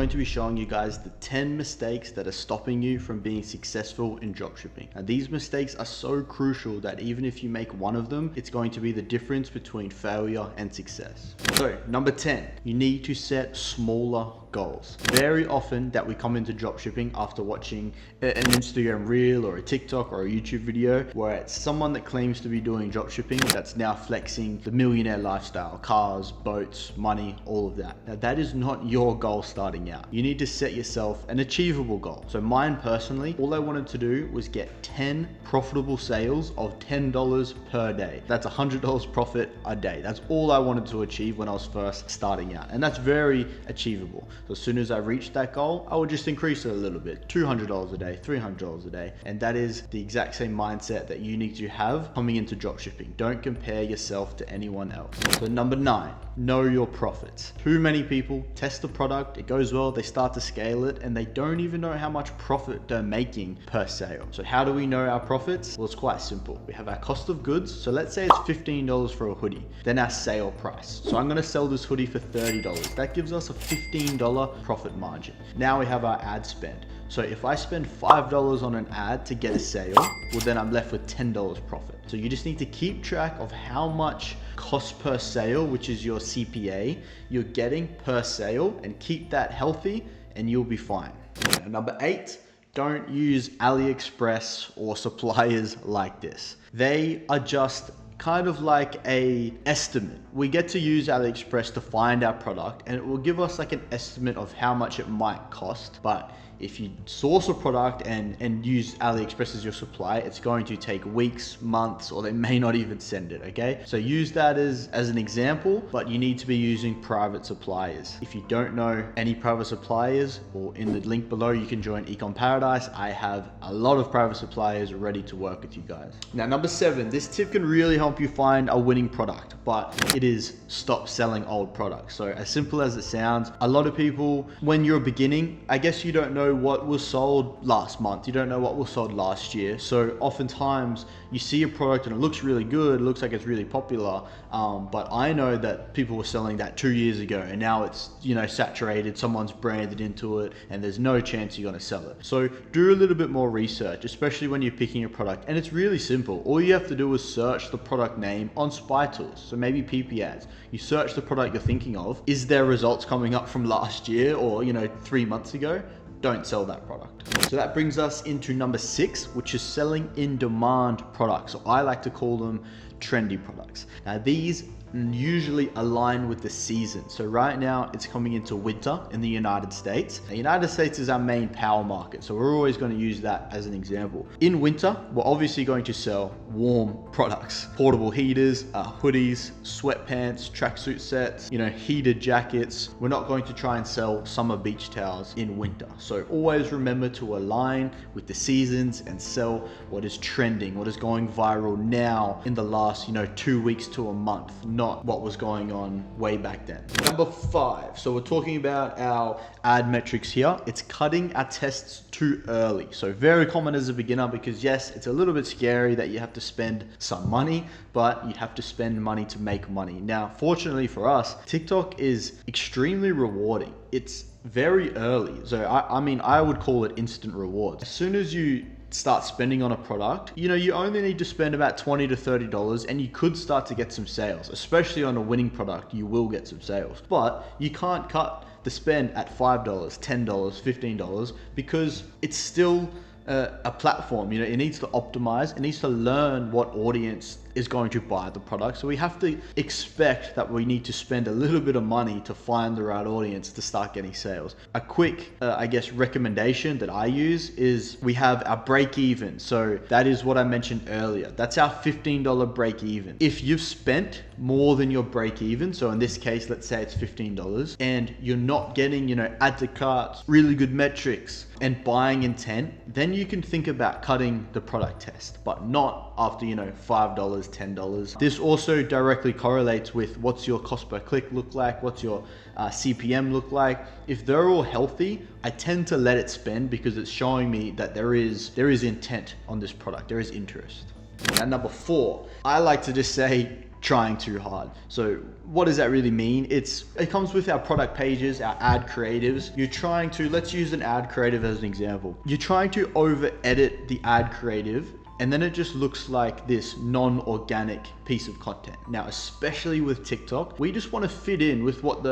going to be showing you guys the 10 mistakes that are stopping you from being successful in dropshipping. Now, these mistakes are so crucial that even if you make one of them, it's going to be the difference between failure and success. So number 10, you need to set smaller goals. Very often that we come into dropshipping after watching an Instagram reel or a TikTok or a YouTube video where it's someone that claims to be doing dropshipping that's now flexing the millionaire lifestyle, cars, boats, money, all of that. Now that is not your goal starting out. You need to set yourself an achievable goal. So mine personally, all I wanted to do was get 10 profitable sales of $10 per day. That's $100 profit a day. That's all I wanted to achieve when I was first starting out. And that's very achievable. So as soon as I reached that goal, I would just increase it a little bit, $200 a day, $300 a day. And that is the exact same mindset that you need to have coming into dropshipping. Don't compare yourself to anyone else. So number 9, know your profits. Too many people test the product, it goes well, they start to scale it, and they don't even know how much profit they're making per sale. So how do we know our profits? Well, it's quite simple. We have our cost of goods. So let's say it's $15 for a hoodie, then our sale price. So I'm gonna sell this hoodie for $30. That gives us a $15 profit margin. Now we have our ad spend. So if I spend $5 on an ad to get a sale, well then I'm left with $10 profit. So you just need to keep track of how much cost per sale, which is your CPA, you're getting per sale, and keep that healthy and you'll be fine. Now, number 8, don't use AliExpress or suppliers like this. They are just kind of like a estimate. We get to use AliExpress to find our product and it will give us like an estimate of how much it might cost. But if you source a product and use AliExpress as your supply, it's going to take weeks, months, or they may not even send it, okay? So use that as an example, but you need to be using private suppliers. If you don't know any private suppliers, or in the link below, you can join Ecom Paradise. I have a lot of private suppliers ready to work with you guys. Now, number 7, this tip can really help you find a winning product, but it is stop selling old products. So as simple as it sounds, a lot of people, when you're beginning, I guess you don't know what was sold last month. You don't know what was sold last year. So oftentimes you see a product and it looks really good, it looks like it's really popular, but I know that people were selling that 2 years ago and now it's, you know, saturated, someone's branded into it, and there's no chance you're gonna sell it. So do a little bit more research, especially when you're picking a product, and it's really simple. All you have to do is search the product name on Spy Tools. So maybe PP ads. You search the product you're thinking of. Is there results coming up from last year or, you know, 3 months ago? Don't sell that product. So that brings us into number 6, which is selling in demand products. So I like to call them trendy products. Now these usually align with the season. So right now it's coming into winter in the United States. The United States is our main power market, so we're always going to use that as an example. In winter, we're obviously going to sell warm products, portable heaters, hoodies, sweatpants, tracksuit sets, you know, heated jackets. We're not going to try and sell summer beach towels in winter. So always remember to align with the seasons and sell what is trending, what is going viral now in the last, you know, 2 weeks to a month, not what was going on way back then. Number 5, so we're talking about our ad metrics here. It's cutting our tests too early. So very common as a beginner, because yes, it's a little bit scary that you have to spend some money, but you have to spend money to make money. Now, fortunately for us, TikTok is extremely rewarding. It's very early. So I mean, I would call it instant rewards. As soon as you start spending on a product, you know, you only need to spend about $20 to $30 and you could start to get some sales. Especially on a winning product, you will get some sales, but you can't cut the spend at $5, $10, $15, because it's still a platform. You know, it needs to optimize, it needs to learn what audience is going to buy the product. So we have to expect that we need to spend a little bit of money to find the right audience to start getting sales. A quick, I guess, recommendation that I use is we have our break even. So that is what I mentioned earlier. That's our $15 break even. If you've spent more than your break even, so in this case, let's say it's $15, and you're not getting, you know, add to carts, really good metrics, and buying intent, then you can think about cutting the product test, but not after, you know, $5, $10. This also directly correlates with what's your cost per click look like, what's your CPM look like. If they're all healthy, I tend to let it spend because it's showing me that there is intent on this product, there is interest. And number 4, I like to just say, trying too hard. So what does that really mean? It comes with our product pages, our ad creatives. You're trying to, let's use an ad creative as an example. You're trying to over edit the ad creative, and then it just looks like this non-organic piece of content. Now, especially with TikTok, we just want to fit in with what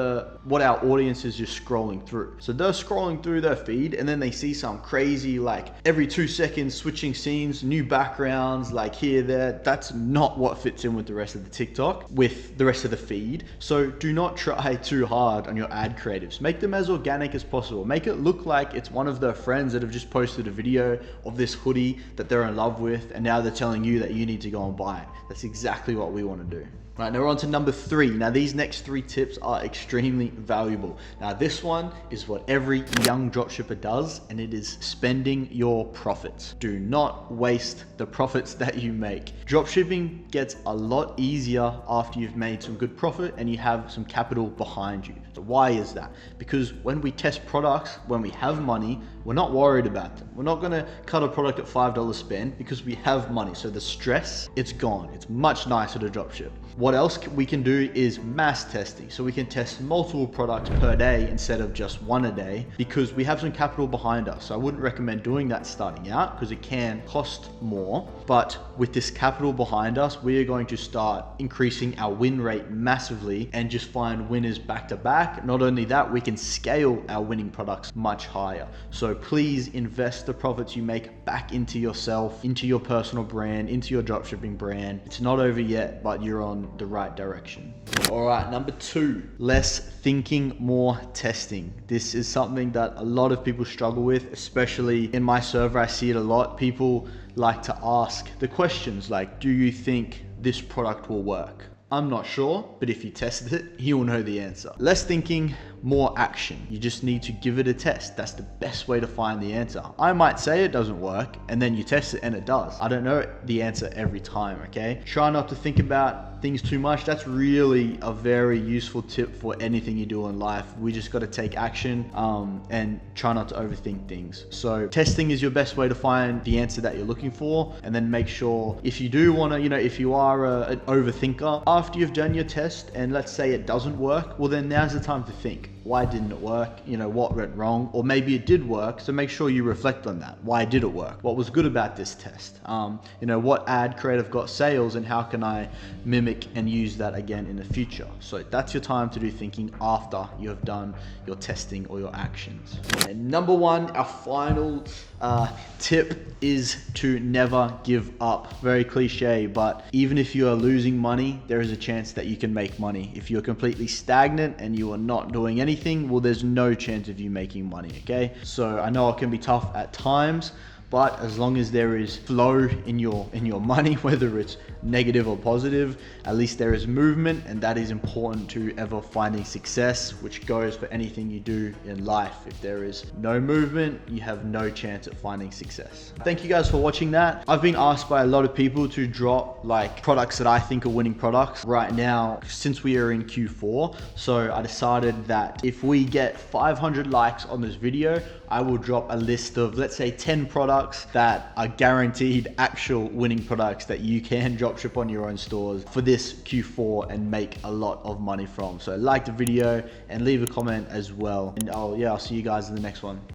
our audience is just scrolling through. So they're scrolling through their feed, and then they see some crazy, like every 2 seconds switching scenes, new backgrounds, like here, there. That's not what fits in with the rest of the TikTok, with the rest of the feed. So do not try too hard on your ad creatives. Make them as organic as possible. Make it look like it's one of their friends that have just posted a video of this hoodie that they're in love with, and now they're telling you that you need to go and buy it. That's exactly what we want to do. Right, now we're on to number 3. Now these next 3 tips are extremely valuable. Now this one is what every young dropshipper does, and it is spending your profits. Do not waste the profits that you make. Dropshipping gets a lot easier after you've made some good profit and you have some capital behind you. So why is that? Because when we test products, when we have money, we're not worried about them. We're not gonna cut a product at $5 spend because we have money. So the stress, it's gone. It's much nicer to dropship. What else we can do is mass testing. So we can test multiple products per day instead of just one a day, because we have some capital behind us. So I wouldn't recommend doing that starting out because it can cost more. But with this capital behind us, we are going to start increasing our win rate massively and just find winners back to back. Not only that, we can scale our winning products much higher. So please invest the profits you make back into yourself, into your personal brand, into your dropshipping brand. It's not over yet, but you're on the right direction. All right, number 2, less thinking, more testing. This is something that a lot of people struggle with, especially in my server. I see it a lot. People like to ask the questions like, do you think this product will work? I'm not sure, but if you test it, you'll know the answer. Less thinking, more action. You just need to give it a test. That's the best way to find the answer. I might say it doesn't work, and then you test it and it does. I don't know the answer every time, okay? Try not to think about things too much. That's really a very useful tip for anything you do in life. We just got to take action and try not to overthink things. So testing is your best way to find the answer that you're looking for, and then make sure if you do want to, if you are an overthinker, after you've done your test and let's say it doesn't work, well then now's the time to think. Why didn't it work? What went wrong? Or maybe it did work, so make sure you reflect on that. Why did it work? What was good about this test? What ad creative got sales, and how can I mimic and use that again in the future? So that's your time to do thinking after you have done your testing or your actions. And number 1, our final tip is to never give up. Very cliche, but even if you are losing money, there is a chance that you can make money. If you're completely stagnant and you are not doing anything, well, there's no chance of you making money, okay? So I know it can be tough at times, but as long as there is flow in your money, whether it's negative or positive, at least there is movement, and that is important to ever finding success, which goes for anything you do in life. If there is no movement, you have no chance at finding success. Thank you guys for watching that. I've been asked by a lot of people to drop like products that I think are winning products right now, since we are in Q4. So I decided that if we get 500 likes on this video, I will drop a list of, let's say, 10 products that are guaranteed actual winning products that you can dropship on your own stores for this Q4 and make a lot of money from. So like the video and leave a comment as well. And I'll see you guys in the next one.